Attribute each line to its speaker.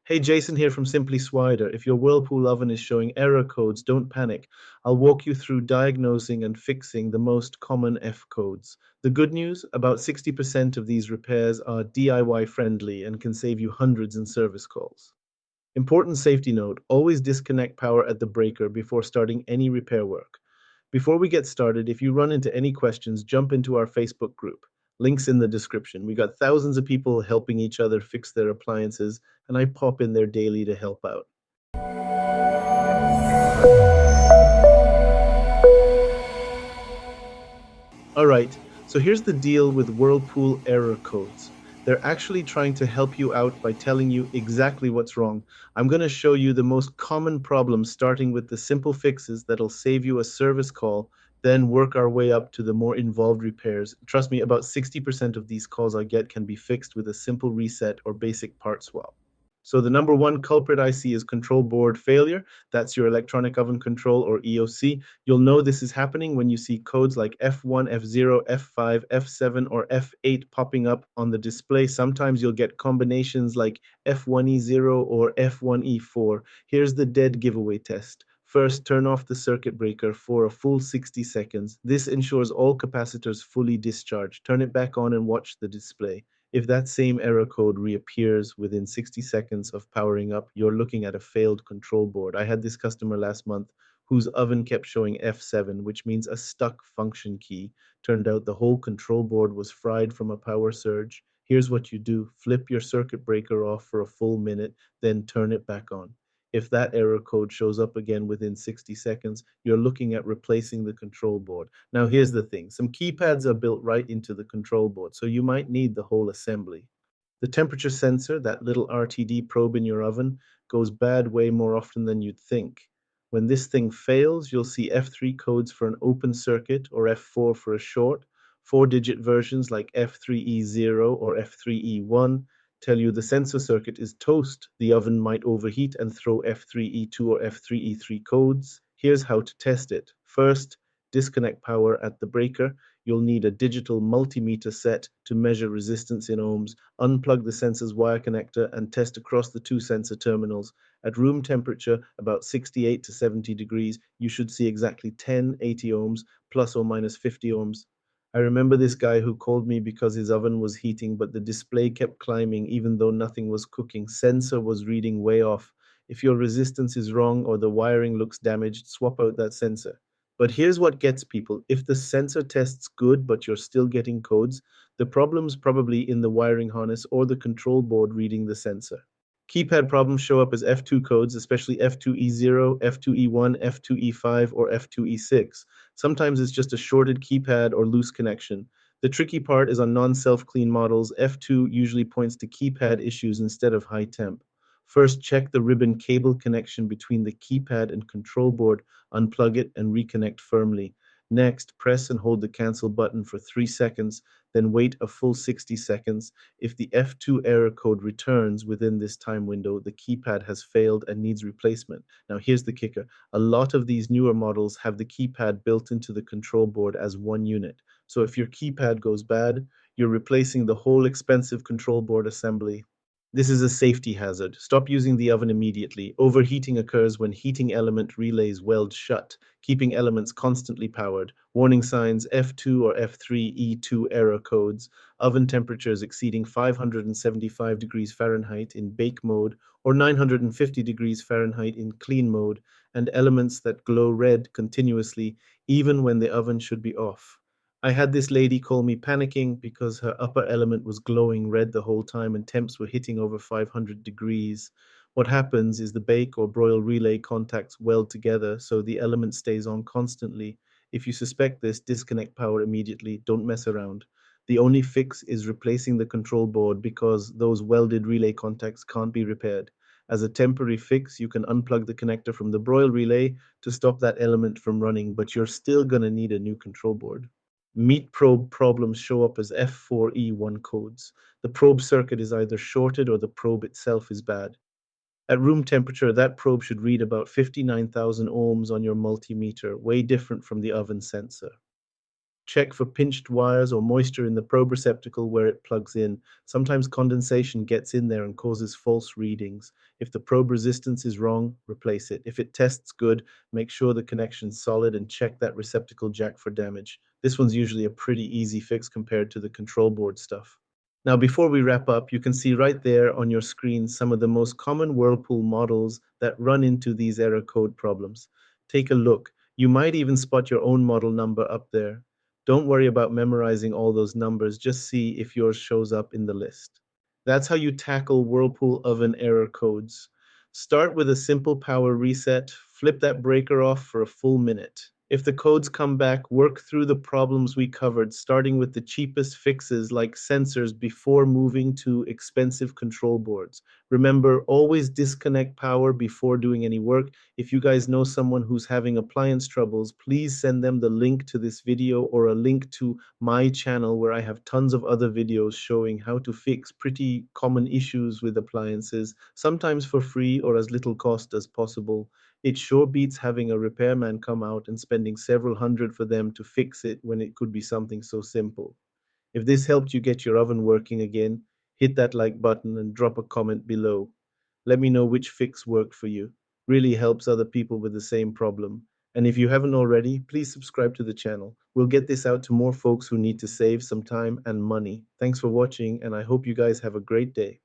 Speaker 1: Hey, Jason here from Simply Swider. If your Whirlpool oven is showing error codes, don't panic. I'll walk you through diagnosing and fixing the most common F codes. The good news, about 60% of these repairs are DIY friendly and can save you hundreds in service calls. Important safety note, always disconnect power at the breaker before starting any repair work. Before we get started, if you run into any questions, jump into our Facebook group. Links in the description. We got thousands of people helping each other fix their appliances, and I pop in there daily to help out. All right, so here's the deal with Whirlpool error codes. They're actually trying to help you out by telling you exactly what's wrong. I'm going to show you the most common problems, starting with the simple fixes that'll save you a service call, then work our way up to the more involved repairs. Trust me, about 60% of these calls I get can be fixed with a simple reset or basic part swap. So the number one culprit I see is control board failure. That's your electronic oven control or EOC. You'll know this is happening when you see codes like F1, F0, F5, F7, or F8 popping up on the display. Sometimes you'll get combinations like F1E0 or F1E4. Here's the dead giveaway test. First, turn off the circuit breaker for a full 60 seconds. This ensures all capacitors fully discharge. Turn it back on and watch the display. If that same error code reappears within 60 seconds of powering up, you're looking at a failed control board. I had this customer last month whose oven kept showing F7, which means a stuck function key. Turned out the whole control board was fried from a power surge. Here's what you do: flip your circuit breaker off for a full minute, then turn it back on. If that error code shows up again within 60 seconds, you're looking at replacing the control board. Now, here's the thing: some keypads are built right into the control board, so you might need the whole assembly. The temperature sensor, that little RTD probe in your oven, goes bad way more often than you'd think. When this thing fails, you'll see F3 codes for an open circuit or F4 for a short. Four-digit versions like F3E0 or F3E1 tell you the sensor circuit is toast. The oven might overheat and throw F3E2 or F3E3 codes. Here's how to test it. First, disconnect power at the breaker. You'll need a digital multimeter set to measure resistance in ohms. Unplug the sensor's wire connector and test across the two sensor terminals. At room temperature, about 68 to 70 degrees, you should see exactly 10 80 ohms plus or minus 50 ohms. I remember this guy who called me because his oven was heating, but the display kept climbing even though nothing was cooking. Sensor was reading way off. If your resistance is wrong or the wiring looks damaged, swap out that sensor. But here's what gets people. If the sensor tests good, but you're still getting codes, the problem's probably in the wiring harness or the control board reading the sensor. Keypad problems show up as F2 codes, especially F2E0, F2E1, F2E5, or F2E6. Sometimes it's just a shorted keypad or loose connection. The tricky part is on non-self-clean models, F2 usually points to keypad issues instead of high temp. First, check the ribbon cable connection between the keypad and control board, unplug it, and reconnect firmly. Next, press and hold the cancel button for 3 seconds, then wait a full 60 seconds. If the F2 error code returns within this time window, the keypad has failed and needs replacement. Now, here's the kicker. A lot of these newer models have the keypad built into the control board as one unit. So if your keypad goes bad, you're replacing the whole expensive control board assembly. This is a safety hazard. Stop using the oven immediately. Overheating occurs when heating element relays weld shut, keeping elements constantly powered. Warning signs: F2 or F3 E2 error codes, oven temperatures exceeding 575 degrees Fahrenheit in bake mode or 950 degrees Fahrenheit in clean mode, and elements that glow red continuously even when the oven should be off. I had this lady call me panicking because her upper element was glowing red the whole time and temps were hitting over 500 degrees. What happens is the bake or broil relay contacts weld together so the element stays on constantly. If you suspect this, disconnect power immediately. Don't mess around. The only fix is replacing the control board because those welded relay contacts can't be repaired. As a temporary fix, you can unplug the connector from the broil relay to stop that element from running, but you're still going to need a new control board. Meat probe problems show up as F4E1 codes. The probe circuit is either shorted or the probe itself is bad. At room temperature, that probe should read about 59,000 ohms on your multimeter, way different from the oven sensor. Check for pinched wires or moisture in the probe receptacle where it plugs in. Sometimes condensation gets in there and causes false readings. If the probe resistance is wrong, replace it. If it tests good, make sure the connection's solid and check that receptacle jack for damage. This one's usually a pretty easy fix compared to the control board stuff. Now, before we wrap up, you can see right there on your screen some of the most common Whirlpool models that run into these error code problems. Take a look. You might even spot your own model number up there. Don't worry about memorizing all those numbers, just see if yours shows up in the list. That's how you tackle Whirlpool oven error codes. Start with a simple power reset, flip that breaker off for a full minute. If the codes come back, work through the problems we covered, starting with the cheapest fixes like sensors before moving to expensive control boards. Remember, always disconnect power before doing any work. If you guys know someone who's having appliance troubles, please send them the link to this video or a link to my channel where I have tons of other videos showing how to fix pretty common issues with appliances, sometimes for free or as little cost as possible. It sure beats having a repairman come out and spending several hundred for them to fix it when it could be something so simple. If this helped you get your oven working again, hit that like button and drop a comment below. Let me know which fix worked for you. Really helps other people with the same problem. And if you haven't already, please subscribe to the channel. We'll get this out to more folks who need to save some time and money. Thanks for watching, and I hope you guys have a great day.